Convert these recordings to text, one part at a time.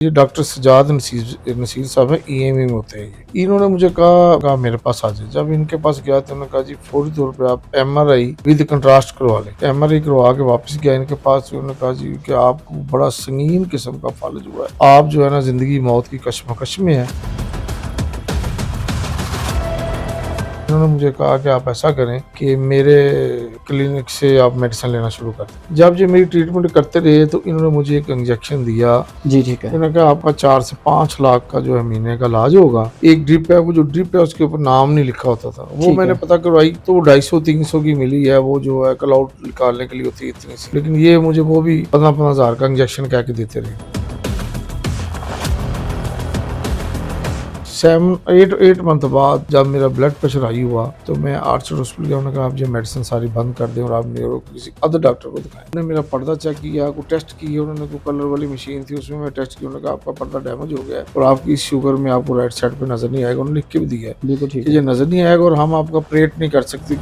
ये डॉक्टर सजाद नसीर साहब हैं, ईएमई में होते हैं ये। इन्होंने मुझे कहा मेरे पास आ जाए। जब इनके पास गया तो उन्होंने कहा जी फौरी तौर पे आप एमआरआई विद कंट्रास्ट करवा लें। एमआरआई करवा के वापस गया इनके पास, उन्होंने कहा जी कि आपको बड़ा संगीन किस्म का फालिज हुआ है, आप जो है ना जिंदगी मौत की कशमकश में है। उन्होंने मुझे कहा कि आप ऐसा करें कि मेरे क्लिनिक से आप मेडिसिन लेना शुरू कर दें। जब ये मेरी ट्रीटमेंट करते रहे तो इन्होंने मुझे एक इंजेक्शन दिया। जी ठीक है। इन्होंने कहा आपका 4 से 5 लाख का जो है महीने का इलाज होगा। एक ड्रिप है, वो जो ड्रिप है उसके ऊपर नाम नहीं लिखा होता था, वो मैंने पता करवाई तो वो 250-300 की मिली है। वो जो है क्लाउड निकालने के लिए होती है इतनी सी, लेकिन ये मुझे वो भी 15-15 हजार का इंजेक्शन कह के देते रहे। 7-8 मंथ बाद जब मेरा ब्लड प्रेशर हाई हुआ तो मैं आर्चर हॉस्पिटल गया। उन्होंने कहा आप ये मेडिसिन सारी बंद कर दें और आप मेरे किसी अदर डॉक्टर को दिखाएं। उन्होंने मेरा पर्दा चेक किया, कोई टेस्ट किए, उन्होंने कोई कलर वाली मशीन थी उसमें मैं टेस्ट किया। उन्होंने कहा आपका पर्दा डैमेज हो गया है और आपकी शुगर में आपको राइट साइड पे नजर नहीं आएगा। उन्होंने लिख के भी दिया है बिल्कुल ठीक कि है। ये नजर नहीं आएगा और हम आपका ऑपरेट नहीं कर सकते।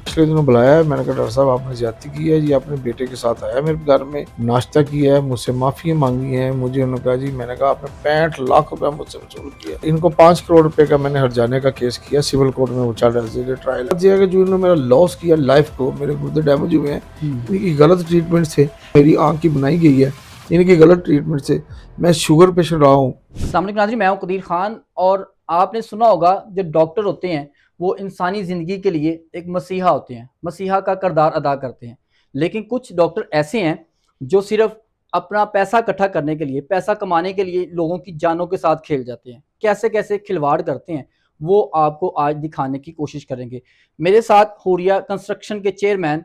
पिछले दिनों बुलाया है, मैंने कहा डॉक्टर साहब आपने ज्यादती की है, ये अपने बेटे के साथ आया मेरे घर में, नाश्ता किया है, मुझसे माफी मांगी है मुझे। उन्होंने कहा जी, मैंने कहा आपने 65 लाख रुपया मुझसे वसूल किया। इनको 5 करोड़ रुपए का मैंने हर्जाने का केस किया सिविल कोर्ट में, वो चल रहा है ट्रायल। जो इन्होंने मेरा लॉस किया लाइफ को, मेरे गुर्दे डैमेज हुए हैं, इनकी गलत ट्रीटमेंट से मेरी आंख की बनाई गई है, इनकी गलत ट्रीटमेंट से मैं शुगर पेशेंट रहा हूँ। अस्सलाम वालेकुम नाज़रीन, मैं हूं कदीर खान और आपने सुना होगा जो डॉक्टर होते हैं वो इंसानी ज़िंदगी के लिए एक मसीहा होते हैं, मसीहा का किरदार अदा करते हैं। लेकिन कुछ डॉक्टर ऐसे हैं जो सिर्फ अपना पैसा इकट्ठा करने के लिए, पैसा कमाने के लिए लोगों की जानों के साथ खेल जाते हैं। कैसे कैसे खिलवाड़ करते हैं वो आपको आज दिखाने की कोशिश करेंगे। मेरे साथ हुरिया कंस्ट्रक्शन के चेयरमैन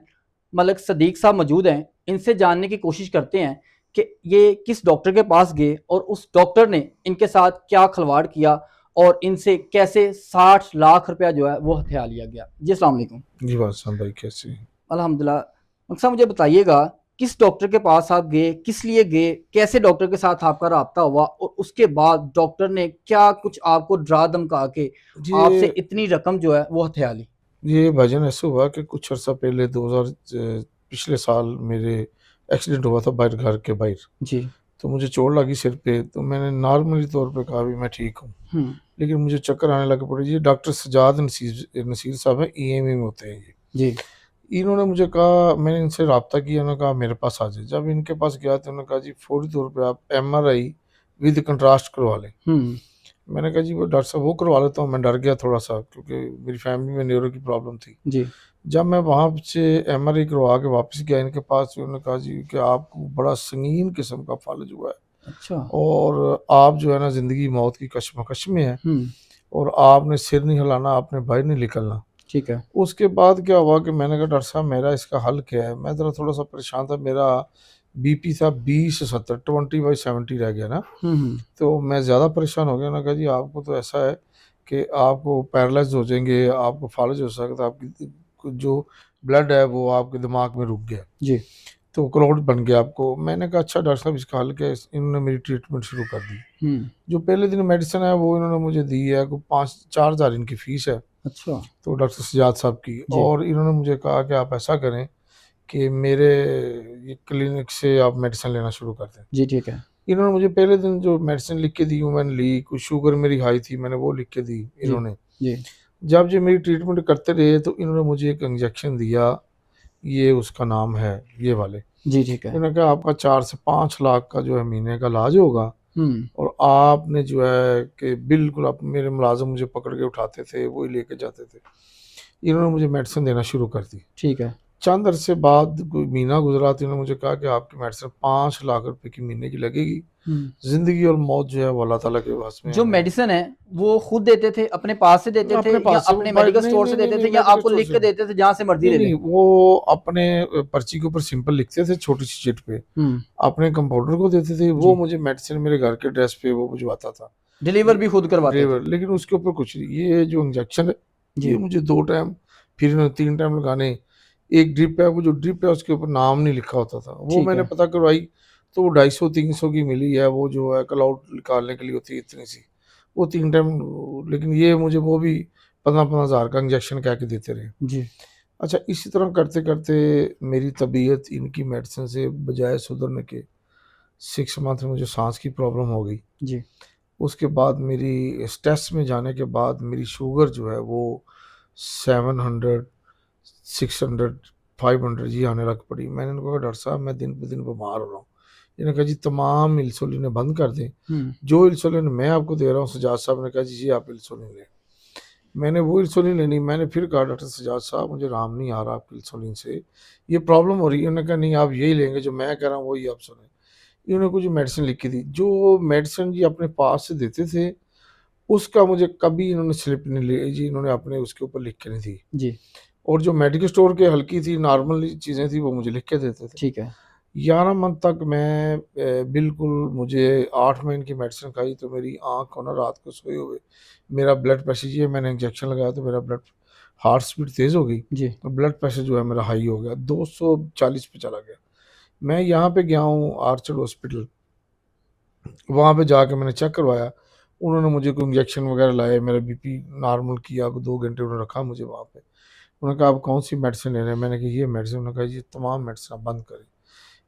मलक सदीक साहब मौजूद हैं। इनसे जानने की कोशिश करते हैं कि ये किस डॉक्टर के पास गए और उस डॉक्टर ने इनके साथ क्या खिलवाड़ किया और इनसे कैसे 60 लाख रुपया जो है वो हथिया लिया गया। जी अस्सलाम वालेकुम। जी वासन भाई, कैसे हैं? अल्हम्दुलिल्लाह। मकसद मुझे बताइएगा किस डॉक्टर के पास आप गए, किस लिए गए, कैसे डॉक्टर के साथ आपका राब्ता हुआ और उसके बाद डॉक्टर ने क्या कुछ आपको डरा धमका के आपसे ये इतनी रकम जो है वो हथिया ली। ये भजन ऐसे हुआ कि कुछ अर्सा पहले 2000 पिछले साल मेरे एक्सीडेंट हुआ था बाहर, घर के बाहर। जी। तो मुझे चोट लगी सिर पे, तो मैंने नॉर्मली तौर पे कहा भी मैं ठीक हूँ, लेकिन मुझे चक्कर आने लगे पड़े। ये डॉक्टर सजाद नसीर साहब हैं, ईएमई में होते हैं ये। जी। इन्होंने मुझे कहा, मैंने इनसे रब्ता किया, उन्होंने कहा मेरे पास आ जाए। जब इनके पास गया तो उन्होंने कहा जी फौरी तौर पे आप एमआरआई विद कंट्रास्ट करवा लें। मैंने कहा जी वो डॉक्टर साहब वो करवा लेता हूँ। मैं डर गया थोड़ा सा क्योंकि मेरी फैमिली में न्यूरो की प्रॉब्लम थी। जी। जब मैं वहाँ से एमआरआई करवा के वापस गया इनके पास, उन्होंने कहा जी कि आपको बड़ा संगीन किस्म का फालिज हुआ है अच्छा। और आप जो है ना जिंदगी मौत की कशमकश में है और आपने सिर नहीं हिलाना, आपने बाहर नहीं निकलना। ठीक है। उसके बाद क्या हुआ कि मैंने कहा डॉक्टर साहब मेरा इसका हल क्या है। मैं ज़रा थोड़ा सा परेशान था, मेरा बीपी था 20/70, 20/70 रह गया ना। तो मैं ज़्यादा परेशान हो गया ना। कहा जी आपको तो ऐसा है कि आपको पैरालाइज हो जाएंगे, आपको फालिज हो सकता है, आपकी जो ब्लड है वो आपके दिमाग में रुक गया, जी। तो क्लोट बन गया आपको। मैंने कहा अच्छा डॉक्टर साहब इसका हल क्या है। इन्होंने मेरी ट्रीटमेंट शुरू कर दी। जो पहले दिन मेडिसिन है वो इन्होंने मुझे दी है, कोई 5-4 हज़ार इनकी फीस है। अच्छा। तो डॉक्टर सजाद साहब की, और इन्होंने मुझे कहा कि आप ऐसा करें कि मेरे ये क्लिनिक से आप मेडिसिन लेना शुरू कर दें। जी ठीक है। इन्होंने मुझे पहले दिन जो मेडिसिन लिख के दी वो मैंने ली, कुछ शुगर मेरी हाई थी मैंने वो लिख के दी जी। इन्होंने। जी। जब ये मेरी ट्रीटमेंट करते रहे तो इन्होंने मुझे एक इंजेक्शन दिया, ये उसका नाम है ये वाले। जी ठीक है। इन्होंने कहा आपका 4 से 5 लाख का जो है महीने का इलाज होगा और आपने जो है कि बिल्कुल, आप मेरे मुलाजिम मुझे पकड़ के उठाते थे, वही लेके जाते थे। इन्होंने मुझे मेडिसिन देना शुरू कर दी। ठीक है। चंद अरसे बाद कोई महीना गुजरा तो इन्होंने मुझे कहा कि आपकी मेडिसिन 5 लाख रुपए की महीने की लगेगी। जिंदगी और मौत जो है वो अल्लाह ताला के पास में जो है। मेडिसिन है वो खुद देते थे, अपने पास से देते थे अपने या पास से अपने नहीं मेडिकल स्टोर से नहीं नहीं देते नहीं थे या मेडिकल आपको स्टोर लिख से के देते थे जहां से मर्जी नहीं ले नहीं, लें? वो अपने पर्ची के ऊपर सिंपल लिखते थे छोटी सी चिट पे, अपने कंपाउंडर को देते थे, वो मुझे मेडिसिन मेरे घर के एड्रेस पे वो भिजवाता था, डिलीवर भी खुद करवाते थे? ड्राइवर। लेकिन उसके ऊपर कुछ नहीं। ये जो इंजेक्शन है ये मुझे 2 टाइम, फिर इन्होंने 3 टाइम लगाने। एक ड्रिप है, वो जो ड्रिप है उसके ऊपर नाम नहीं लिखा होता था, वो ठीक मैंने है। पता करवाई तो वो 250-300 की मिली है। वो जो है क्लाउड निकालने के लिए होती है इतनी सी, वो 3 टाइम। लेकिन ये मुझे वो भी 15-15 हजार का इंजेक्शन कह के देते रहे। जी। अच्छा, इसी तरह करते करते मेरी तबीयत इनकी मेडिसिन से बजाय सुधरने के 6 मंथ में मुझे सांस की प्रॉब्लम हो गई। जी। उसके बाद मेरी टेस्ट में जाने के बाद मेरी शुगर जो है वो 700, 600, 500 जी आने लग पड़ी। मैंने उनको कहा डॉक्टर साहब मैं दिन पे दिन बीमार हो रहा हूँ। इन्होंने कहा जी तमाम इंसुलिन बंद कर दें। जो इंसुलिन मैं आपको दे रहा हूँ, सजाद साहब ने कहा जी आप इंसुलिन लें। मैंने वो इंसुलिन लेनी। मैंने फिर कहा डॉक्टर सजाद साहब मुझे आराम नहीं आ रहा आपकी इंसुलिन से, ये प्रॉब्लम हो रही है। उन्होंने कहा नहीं आप यही लेंगे जो मैं कह रहा हूँ वही आप सुने। इन्होंने कुछ मेडिसिन लिखी थी, जो मेडिसिन जी अपने पास से देते थे उसका मुझे कभी इन्होंने स्लिप नहीं ली जी, इन्होंने अपने उसके ऊपर लिख के नहीं दी। जी। और जो मेडिकल स्टोर के हल्की थी नॉर्मल चीज़ें थी वो मुझे लिख के देते थे। ठीक है। 11 मंथ तक मैं बिल्कुल, मुझे 8 महीने की मेडिसिन खाई तो मेरी आँख को ना रात को सोए हुए मेरा ब्लड प्रेशर, ये मैंने इंजेक्शन लगाया तो मेरा ब्लड हार्ट स्पीड तेज़ हो गई जी। और ब्लड प्रेशर जो है मेरा हाई हो गया, 240 पे चला गया। मैं यहाँ पे गया हूँ आर्चर्ड हॉस्पिटल, वहाँ पे जाके मैंने चेक करवाया। उन्होंने मुझे कोई इंजेक्शन वगैरह लाए, मेरा बीपी नॉर्मल किया, 2 घंटे उन्होंने रखा मुझे वहाँ पे। उन्होंने कहा आप कौन सी मेडिसिन ले रहे हैं? मैंने कहा ये मेडिसिन। उन्होंने कहा ये तमाम मेडिसिन आप बंद करें।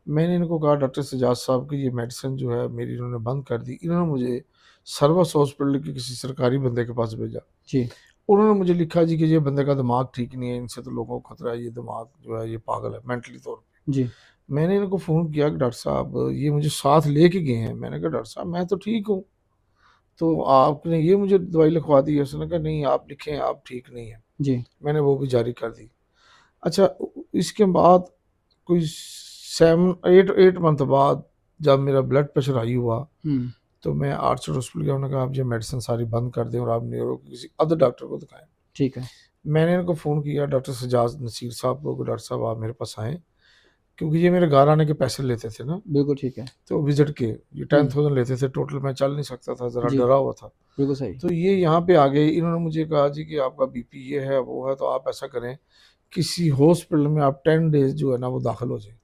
मैंने इनको कहा डॉक्टर सजाद साहब की ये मेडिसिन जो है मेरी इन्होंने बंद कर दी। इन्होंने मुझे सर्वस हॉस्पिटल के किसी सरकारी बंदे के पास भेजा। जी। उन्होंने मुझे लिखा जी कि ये बंदे का दिमाग ठीक नहीं है, इनसे तो लोगों को खतरा है, ये दिमाग जो है ये पागल है मेंटली तौर पे। जी। मैंने इनको फ़ोन किया कि डॉक्टर साहब ये मुझे साथ लेके गए हैं। मैंने कहा डॉक्टर साहब मैं तो ठीक हूँ, तो आपने ये मुझे दवाई लिखवा दी है? उसने कहा नहीं आप लिखें, आप ठीक नहीं हैं। जी। मैंने वो भी जारी कर दी। अच्छा, इसके बाद कोई 7-8 मंथ बाद जब मेरा ब्लड प्रेशर हाई हुआ तो मैं आर्चर्ड हॉस्पिटल गया। उन्होंने कहा आप ये मेडिसिन सारी बंद कर दें और आप न्यूरो किसी अदर डॉक्टर को दिखाएं। ठीक है। मैंने इनको फ़ोन किया डॉक्टर सजाद नसीर साहब को, डॉक्टर साहब आप मेरे पास आएँ, क्योंकि ये मेरे घर आने के पैसे लेते थे ना, बिल्कुल ठीक है। तो विज़िट के ये 10,000 लेते थे टोटल। मैं चल नहीं सकता था, ज़रा जी। डरा हुआ था। बिल्कुल सही। तो ये यहाँ पे आ गए। इन्होंने मुझे कहा जी कि आपका बीपी ये है, वो है, तो आप ऐसा करें किसी हॉस्पिटल में आप 10 डेज़ जो है ना वो दाखिल हो जाएँ।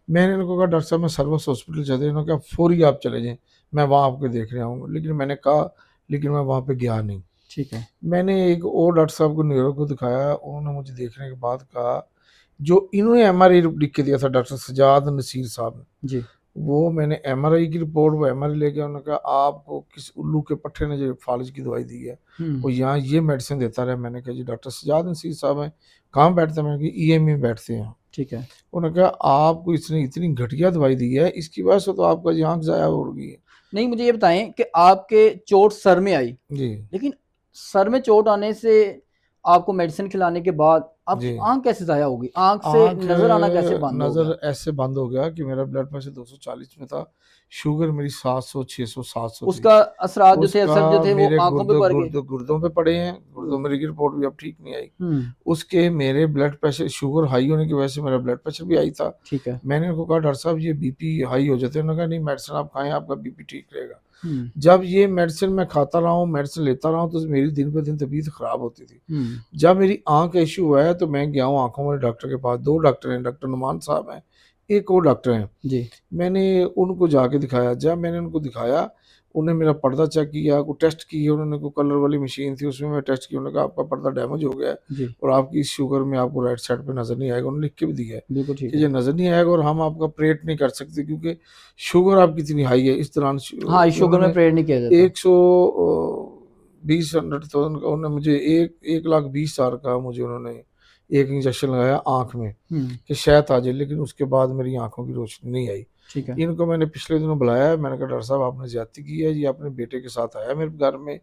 मैंने इनको कहा डॉक्टर साहब मैं सर्विस हॉस्पिटल चले। इन्होंने कहा फ़ौरी आप चले जाएँ, मैं वहाँ आपको देखने आऊँगा। लेकिन मैंने कहा लेकिन मैं वहाँ पे गया नहीं। ठीक है। मैंने एक और डॉक्टर साहब को न्यूरो को दिखाया, उन्होंने मुझे देखने के बाद कहा जो इन्होंने एमआरआई लिख के दिया था डॉक्टर सजाद नसीर साहब ने, जी। वो मैंने एमआरआई की रिपोर्ट वो एमआरआई ले गया। उन्होंने कहा आपको किस उल्लू के पट्टे ने जो फालिज की दवाई दी है वो यहाँ ये मेडिसिन देता रहा। मैंने कहा जी डॉक्टर सजाद नसीर साहब हैं, कहाँ बैठते हैं? मैंने कहा ईएम में बैठते हैं। ठीक है। उन्होंने कहा आपको इसने इतनी घटिया दवाई दी है, इसकी वजह से तो आपका ये आँख ज़ाया हो गई है। नहीं, मुझे ये बताएँ कि आपके चोट सर में आई, जी, लेकिन सर में चोट आने से आपको मेडिसिन खिलाने के बाद आपकी जी। आँख कैसे ज़ाया हो गई? आँख से आँख नज़र आना कैसे बंद हो गया? नज़र ऐसे बंद हो गया कि मेरा ब्लड प्रेशर 240 में था, शुगर मेरी 700, 600, 700 थी। उसका असरात जो थे, उसका असर जो थे वो मेरे आँखों पे पड़ गए? गुर्दों पे पड़े हैं, गुर्दों में की रिपोर्ट भी अब ठीक नहीं आई। हुँ। उसके मेरे ब्लड प्रेशर शुगर हाई होने की वजह से मेरा ब्लड प्रेशर भी हाई था। ठीक है। मैंने उनको कहा डॉक्टर साहब ये बीपी हाई हो जाते हैं। उन्होंने कहा नहीं मेडिसिन आप खाएँ, आपका बीपी ठीक रहेगा। हुँ। जब ये मेडिसिन मैं खाता रहा हूँ, मेडिसिन लेता रहा हूँ तो मेरी दिन पे दिन तबीयत ख़राब होती थी। हुँ। जब मेरी आँख का इश्यू हुआ है तो मैं गया हूँ आँखों वाले डॉक्टर के पास। 2 डॉक्टर हैं, डॉक्टर नुमान साहब हैं, एक और डॉक्टर हैं। जी। मैंने उनको जाके दिखाया। जब मैंने उनको दिखाया, उन्होंने मेरा पर्दा चेक किया, कोई टेस्ट किए, उन्होंने कोई कलर वाली मशीन थी उसमें मैं टेस्ट किया। उन्होंने कहा आपका पर्दा डैमेज हो गया है जी। और आपकी इस शुगर में आपको राइट साइड पे नज़र नहीं आएगा। उन्होंने लिख के भी दिया है बिल्कुल ठीक कि है। ये नज़र नहीं आएगा और हम आपका ऑपरेट नहीं कर सकते क्योंकि शुगर आपकी इतनी हाई है। इस दौरान हाँ, इस शुगर में उन्होंने प्रेयर नहीं किया जाता। 120,000 का उन्होंने मुझे 1,20,000 का मुझे उन्होंने एक इंजेक्शन लगाया आँख में कि शायद आ जाए, लेकिन उसके बाद मेरी आँखों की रोशनी नहीं आई। ठीक है। इनको मैंने पिछले दिनों बुलाया, मैंने कहा डॉक्टर साहब आपने ज़्यादती की है, ये अपने बेटे के साथ आया मेरे घर में,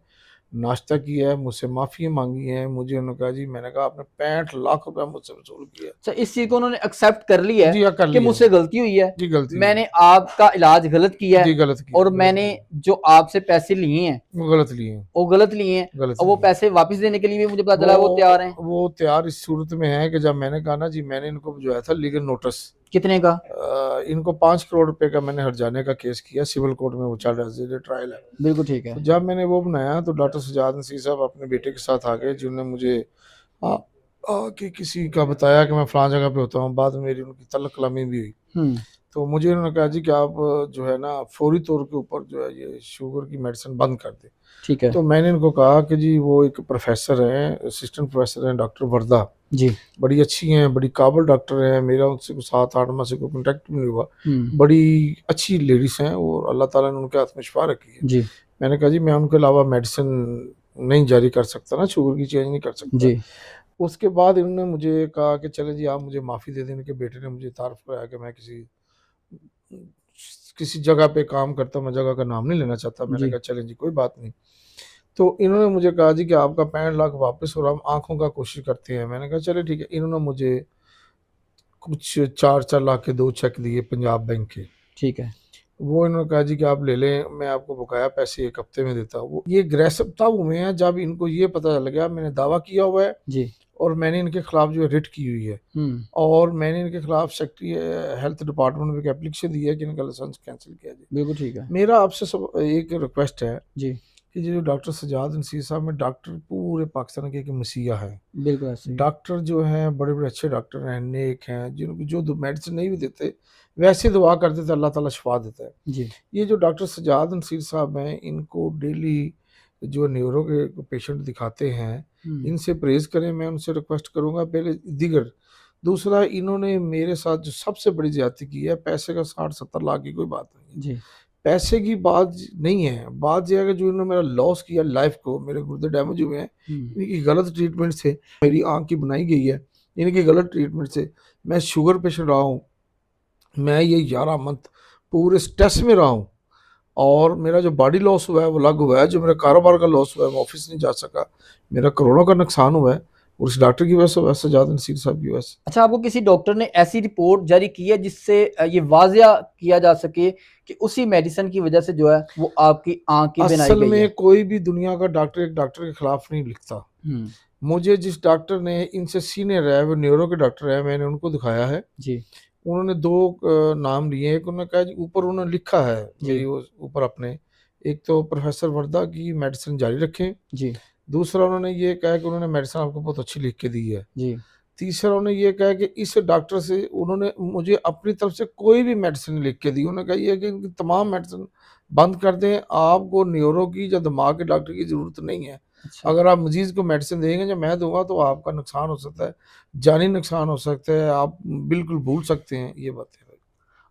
नाश्ता किया है, मुझसे माफ़ी माँगी है। मुझे उन्होंने कहा जी, मैंने कहा आपने 65 लाख रुपया मुझसे वसूल किया। अच्छा, इस चीज़ को उन्होंने एक्सेप्ट कर लिया जी है हाँ, कर कि लिया मुझसे है। गलती हुई है, जी गलती हुई मैंने है। आपका इलाज गलत किया जी है गलत किया, और गलत मैंने किया। जो आपसे पैसे लिए हैं वो गलत लिए हैं, वो गलत लिए हैं गलत और वो लिए हैं। पैसे वापस देने के लिए भी मुझे पता चला है वो तैयार हैं। वो तैयार इस सूरत में है कि जब मैंने कहा ना जी, मैंने इनको भिजवाया था लीगल नोटिस। कितने का? इनको 5 करोड़ रुपए का मैंने हर्जाने का केस किया, सिविल कोर्ट में वो चल रहा है, ज़ेरे ट्रायल है। बिल्कुल ठीक है। तो जब मैंने वो बनाया तो डॉक्टर सजाद नसीर साहब अपने बेटे के साथ आ गए, जिन्होंने मुझे आ, कि किसी का बताया कि मैं फलां जगह पे होता हूँ। बाद में मेरी उनकी तलब कलामी भी हुई। हुँ। तो मुझे उन्होंने कहा जी कि आप जो है ना फौरी तौर के ऊपर जो है ये शुगर की मेडिसिन बंद कर दें। ठीक है। तो मैंने इनको कहा कि जी वो एक प्रोफेसर हैं, असिस्टेंट प्रोफेसर हैं डॉक्टर वर्दा, जी। बड़ी अच्छी हैं, बड़ी काबिल डॉक्टर हैं, मेरा उनसे 7-8 माह से कोई कॉन्टैक्ट भी नहीं हुआ। हुँ। बड़ी अच्छी लेडीज़ हैं और अल्लाह ताला ने उनके हाथ में शिफ़ा रखी है। जी, मैंने कहा जी मैं उनके अलावा मेडिसिन नहीं जारी कर सकता ना, शुगर की चेंज नहीं कर सकता। जी, उसके बाद इन्होंने मुझे कहा कि चलें जी आप मुझे माफ़ी दे दें। इनके बेटे ने मुझे तारुफ़ कराया कि मैं किसी किसी जगह पे काम करता हूँ, मैं जगह का नाम नहीं लेना चाहता। मैंने जी, कहा चलें जी कोई बात नहीं। तो इन्होंने मुझे कहा जी कि आपका 65 लाख वापस और हम आँखों का कोशिश करते हैं। मैंने कहा चलिए ठीक है। इन्होंने मुझे कुछ 4-4 लाख के 2 चेक दिए पंजाब बैंक के। ठीक है। वो इन्होंने कहा जी कि आप ले लें, मैं आपको बकाया पैसे 1 हफ्ते में देता हूँ। वो ये एग्रेसिव तब हुए हैं जब इनको ये पता चल गया मैंने दावा किया हुआ है जी। और मैंने इनके खिलाफ जो है रिट की हुई है। हुँ। और मैंने इनके खिलाफ सेक्रेटरी हेल्थ डिपार्टमेंट में एक एप्लीकेशन दी है कि इनका लाइसेंस कैंसिल किया जाए। बिल्कुल ठीक है। मेरा आपसे सब एक रिक्वेस्ट है जी, कि जो डॉक्टर सज्जाद नसीर साहब में डॉक्टर पूरे पाकिस्तान के एक मसीहा हैं। बिल्कुल ऐसे ही है। डॉक्टर जो हैं बड़े-बड़े अच्छे डॉक्टर हैं, नेक हैं, जिनको जो मेडिसिन नहीं भी देते, वैसे दुआ कर देते अल्लाह ताला शिफ़ा देता है। जी। ये जो डॉक्टर सज्जाद नसीर साहब हैं, इनको डेली जो न्यूरो के पेशेंट दिखाते हैं, हुँ। इनसे परहेज़ करें, मैं उनसे रिक्वेस्ट करूँगा पहले दीगर। दूसरा इन्होंने मेरे साथ जो सबसे बड़ी ज़्यादती की है, पैसे का 60-70 लाख की कोई बात नहीं है। जी। पैसे की बात नहीं है, बात ये है कि जो इन्होंने मेरा लॉस किया लाइफ़ को, मेरे गुर्दे डैमेज हुए हैं, हुँ। इनकी गलत ट्रीटमेंट से मेरी आँख की बनाई गई है, इनकी गलत ट्रीटमेंट से मैं शुगर पेशेंट रहा हूँ। मैं ये 11 मंथ पूरे स्ट्रेस में रहा हूँ और मेरा जो बॉडी लॉस हुआ है वो अलग हुआ है, जो मेरा कारोबार का लॉस हुआ है, मैं ऑफ़िस नहीं जा सका, मेरा करोड़ों का नुकसान हुआ है और उस डॉक्टर की वजह से हुआ है, सज्जाद नसीर साहब की वजह से। अच्छा, आपको किसी डॉक्टर ने ऐसी रिपोर्ट जारी की है जिससे ये वाज़िया किया जा सके कि उसी मेडिसिन की वज़ह से जो है वो आपकी आँख की बनाई असल गई है? में कोई भी दुनिया का डॉक्टर एक डॉक्टर के खिलाफ नहीं लिखता। हुँ। मुझे जिस डॉक्टर ने इनसे सीनियर है, वो न्यूरो के डॉक्टर हैं, मैंने उनको दिखाया है। जी, उन्होंने 2 नाम लिए, एक उन्होंने कहा जी ऊपर उन्होंने लिखा है मेरी जी, वो ऊपर अपने, एक तो प्रोफ़ेसर वर्दा की मेडिसिन जारी रखें, जी, दूसरा उन्होंने ये कहा कि उन्होंने मेडिसिन आपको बहुत अच्छी लिख के दी है। जी। तीसरा उन्होंने ये कहा कि इस डॉक्टर से उन्होंने मुझे अपनी तरफ से कोई भी मेडिसिन लिख के दी। उन्होंने कहा ये है कि इनकी तमाम मेडिसिन बंद कर दें, आपको न्यूरो की या दिमाग के डॉक्टर की ज़रूरत नहीं है। अच्छा। अगर आप मरीज़ को मेडिसिन देंगे जो मैं दूँगा तो आपका नुकसान हो सकता है, जानी नुकसान हो सकता है, आप बिल्कुल भूल सकते हैं, ये बात है।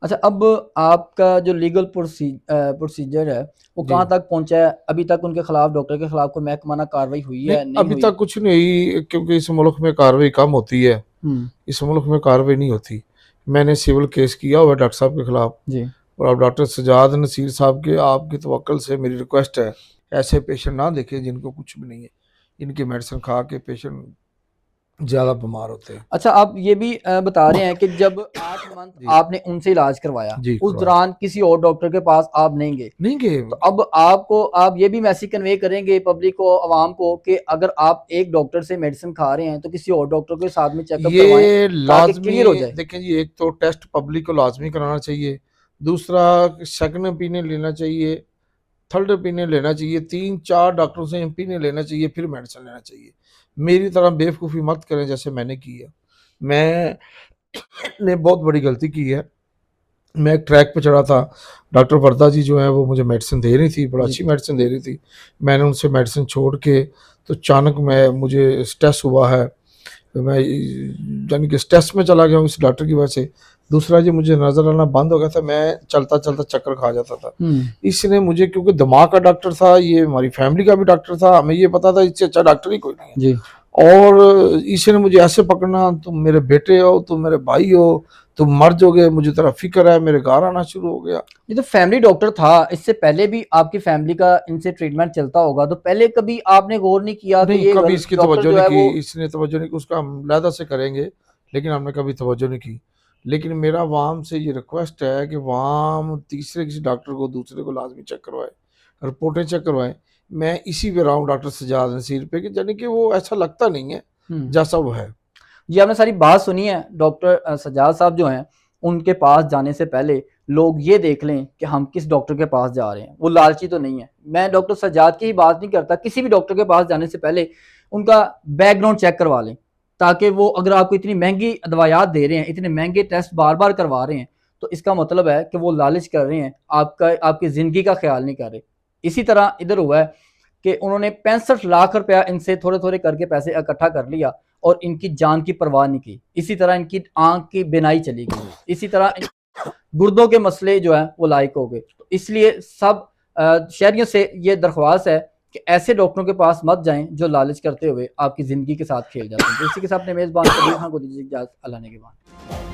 अच्छा, अब आपका जो लीगल प्रोसीजर है, वो जी। कहाँ तक पहुँचा है? अभी तक उनके खिलाफ डॉक्टर के खिलाफ कोई महकमाना कार्रवाई हुई नहीं, है, नहीं अभी हुई? तक कुछ नहीं क्योंकि इस मुल्क में कार्रवाई कम होती है, हुँ। इस मुल्क में कार्रवाई नहीं होती। मैंने सिविल केस किया हुआ है डॉक्टर साहब के खिलाफ। जी। और अब डॉक्टर सज्जाद नसीर साहब के आपकी तवक्कुल से मेरी रिक्वेस्ट है, ऐसे पेशेंट ना देखें जिनको कुछ भी नहीं है। इनकी मेडिसिन खा के पेशेंट ज़्यादा बीमार होते हैं। अच्छा, आप ये भी बता रहे हैं कि जब 8 मंथ जी, आपने उनसे इलाज करवाया, जी उस करवाया। दौरान किसी और डॉक्टर के पास आप नहीं गए। नहीं गए। तो अब आप ये भी मैसेज कन्वे करेंगे पब्लिक को, अवाम को कि अगर आप एक डॉक्टर से मेडिसिन खा रहे हैं, तो किसी और डॉक्टर के साथ में चेकअप करवाएँ, ये ताकि लाज़मी क्लियर हो जाए। देखें जी, एक तो टेस्ट पब्लिक को लाज़मी कराना चाहिए, दूसरा सेकंड ओपिनियन लेना चाहिए, थर्ड ओपिनियन लेना चाहिए, 3-4 डॉक्टरों से ओपिनियन लेना चाहिए, फिर मेडिसिन लेना चाहिए। मेरी तरह बेवकूफ़ी मत करें जैसे मैंने की है। मैंने बहुत बड़ी गलती की है। मैं एक ट्रैक पे चढ़ा था, डॉक्टर वर्दा जी जो हैं वो मुझे मेडिसिन दे रही थी, बड़ा जी, अच्छी मेडिसिन दे रही थी। मैंने उनसे मेडिसिन छोड़ के तो अचानक मुझे स्ट्रेस हुआ है। तो मैं यानी कि स्ट्रेस में चला गया हूँ इस डॉक्टर की वजह से। दूसरा जी मुझे नज़र आना बंद हो गया था, मैं चलता-चलता चक्कर खा जाता था। हुँ, इसने मुझे क्योंकि दिमाग का डॉक्टर था, ये हमारी फैमिली का भी डॉक्टर था, हमें ये पता था इससे अच्छा डॉक्टर ही कोई नहीं है। जी। और इसने मुझे ऐसे पकड़ना, तुम मेरे बेटे हो, तुम मेरे भाई हो, तुम मर जाओगे, मुझे तेरा फ़िक्र है, मेरे घर आना शुरू हो गया। ये तो फैमिली डॉक्टर था, इससे पहले भी आपकी फैमिली का इनसे ट्रीटमेंट चलता होगा, तो पहले कभी आपने गौर नहीं किया कि नहीं, ये कभी गल इसकी डॉक्टर तवज्जो जो नहीं है की, वो इसने तवज्जो नहीं की, उसका हम अलहदा से करेंगे, लेकिन हमने कभी तवज्जो नहीं की। लेकिन मेरा अवाम से ये रिक्वेस्ट है कि अवाम तीसरे किसी डॉक्टर को, दूसरे को लाज़मी चेक करवाए, रिपोर्टें चेक करवाएँ। मैं इसी पे रहा हूँ डॉक्टर सज्जाद नसीर पे कि यानी कि वो ऐसा लगता नहीं है, हुँ। जैसा वो है। जी, आपने सारी बात सुनी है। डॉक्टर सज्जाद साहब जो हैं, उनके पास जाने से पहले लोग ये देख लें कि हम किस डॉक्टर के पास जा रहे हैं। वो लालची तो नहीं है। मैं डॉक्टर सज्जाद की ही बात नहीं करता, किसी भी डॉक्टर के पास जाने से पहले उनका बैकग्राउंड चेक करवा लें, ताकि वो अगर आपको इतनी महँगी दवाइयात दे रहे हैं, इतने महँगे टेस्ट बार-बार करवा रहे हैं, तो इसका मतलब है कि वो लालच कर रहे हैं, आपकी ज़िंदगी का ख़्याल नहीं कर रहे। इसी तरह इधर हुआ है कि उन्होंने 65 लाख रुपया इनसे थोड़े थोड़े करके पैसे इकट्ठा कर लिया और इनकी जान की परवाह नहीं की। इसी तरह इनकी आंख की बिनाई चली गई, इसी तरह गुर्दों के मसले जो है वो लायक हो गए। तो इसलिए सब शहरियों से ये दरख्वास्त है कि ऐसे डॉक्टरों के पास मत जाएं जो लालच करते हुए आपकी ज़िंदगी के साथ खेल जाते हैं। तो इसी के साथ अपने मेज़बान कबीर खान को दीजिए इजाज़त। अल्लाह ने के बाद।